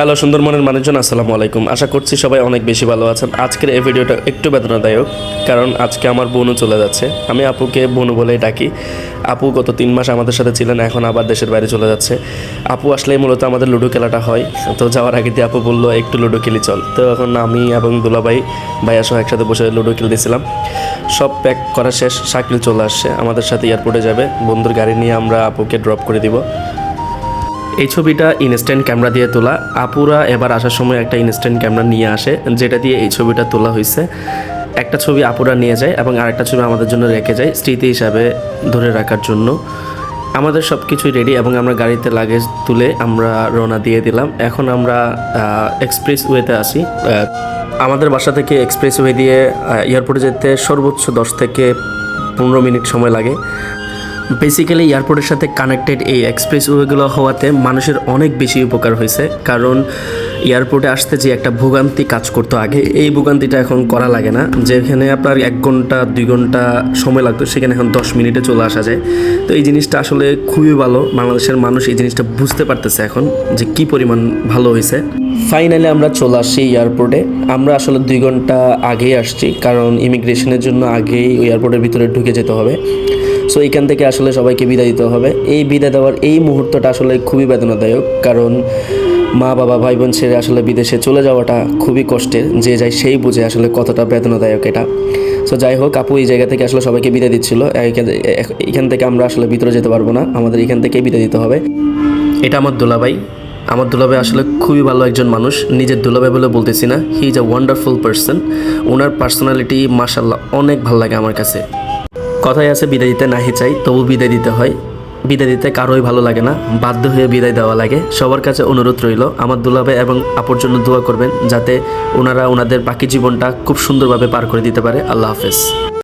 Hello সুন্দরবনের মানুষজন, আসসালামু আলাইকুম। আশা করছি সবাই অনেক বেশি ভালো আছেন। আজকের এই ভিডিওটা একটু বেদনাদায়ক, কারণ আজকে আমার বোনও চলে যাচ্ছে। আমি আপুকে বোনু বলেই ডাকি। আপু গত 3 মাস আমাদের সাথে ছিলেন, এখন আবার দেশের বাইরে চলে যাচ্ছে। আপু আসলেই মূলত আমাদের লুডো খেলাটা হয়। তো যাওয়ার আগে দিয়ে আপু বললো একটু লুডো খেলি চল। তো এখন আমি এবং দুলাভাই ভাইয়া সহ একসাথে বসে লুডো খেলতেছিলাম। সব প্যাক করা শেষ, শাকিল চলে আসছে, আমাদের সাথে এয়ারপোর্টে যাবে। বন্ধুর গাড়ি নিয়ে আমরা আপুকে ড্রপ করে দিব। এই ছবিটা ইনস্ট্যান্ট ক্যামেরা দিয়ে তোলা। আপুরা এবার আসার সময় একটা ইনস্ট্যান্ট ক্যামেরা নিয়ে আসে, যেটা দিয়ে এই ছবিটা তোলা হয়েছে। একটা ছবি আপুরা নিয়ে যায় এবং আরেকটা ছবি আমাদের জন্য রেখে যায় স্মৃতি হিসাবে ধরে রাখার জন্য। আমাদের সব কিছুই রেডি এবং আমরা গাড়িতে লাগেজ তুলে আমরা রওনা দিয়ে দিলাম। এখন আমরা এক্সপ্রেস ওয়েতে আসি। আমাদের বাসা থেকে এক্সপ্রেস ওয়ে দিয়ে এয়ারপোর্টে যেতে সর্বোচ্চ 10 থেকে 15 মিনিট সময় লাগে। বেসিক্যালি এয়ারপোর্টের সাথে কানেক্টেড এই এক্সপ্রেস ওয়েগুলো হওয়াতে মানুষের অনেক বেশি উপকার হয়েছে, কারণ এয়ারপোর্টে আসতে যে একটা ভোগান্তি কাজ করতো আগে, এই ভোগান্তিটা এখন করা লাগে না। যেখানে আপনার 1 ঘন্টা 2 ঘন্টা সময় লাগতো, সেখানে এখন 10 মিনিটে চলে আসা যায়। তো এই জিনিসটা আসলে খুবই ভালো। বাংলাদেশের মানুষ এই জিনিসটা বুঝতে পারতেছে এখন যে কি পরিমাণ ভালো হয়েছে। ফাইনালি আমরা চলে আসছি এয়ারপোর্টে। আমরা আসলে 2 ঘন্টা আগেই আসছি, কারণ ইমিগ্রেশনের জন্য আগেই ওই এয়ারপোর্টের ভিতরে ঢুকে যেতে হবে। সো এইখান থেকে আসলে সবাইকে বিদায় দিতে হবে। এই বিদায় দেওয়ার এই মুহূর্তটা আসলে খুবই বেদনাদায়ক, কারণ মা বাবা ভাই বোন ছেড়ে আসলে বিদেশে চলে যাওয়াটা খুবই কষ্টের। যে যায় সেই বুঝে আসলে কতটা বেদনাদায়ক এটা। সো যাই হোক, আপু এই জায়গা থেকে আসলে সবাইকে বিদায় দিচ্ছিল। এখান থেকে আমরা আসলে ভিতরে যেতে পারবো না, আমাদের এখান থেকেই বিদায় দিতে হবে। এটা আমার দুলাভাই। আমার দুলাভাই আসলে খুবই ভালো একজন মানুষ। নিজের দুলাভাই বলে বলতেছি না, he is a wonderful person. Owner personality মাশাআল্লাহ অনেক ভালো লাগে আমার কাছে। কথাই আছে, বিদায় দিতে নাহি চাই, তবু বিদায় দিতে হয়। বিদায় দিতে কারোই ভালো লাগে না, বাধ্য হয়ে বিদায় দেওয়া লাগে। সবার কাছে অনুরোধ রইল, আমার দুলাভাই এবং আপুর জন্য দোয়া করবেন, যাতে ওনারা ওনাদের বাকি জীবনটা খুব সুন্দরভাবে পার করে দিতে পারে। আল্লাহ হাফেজ।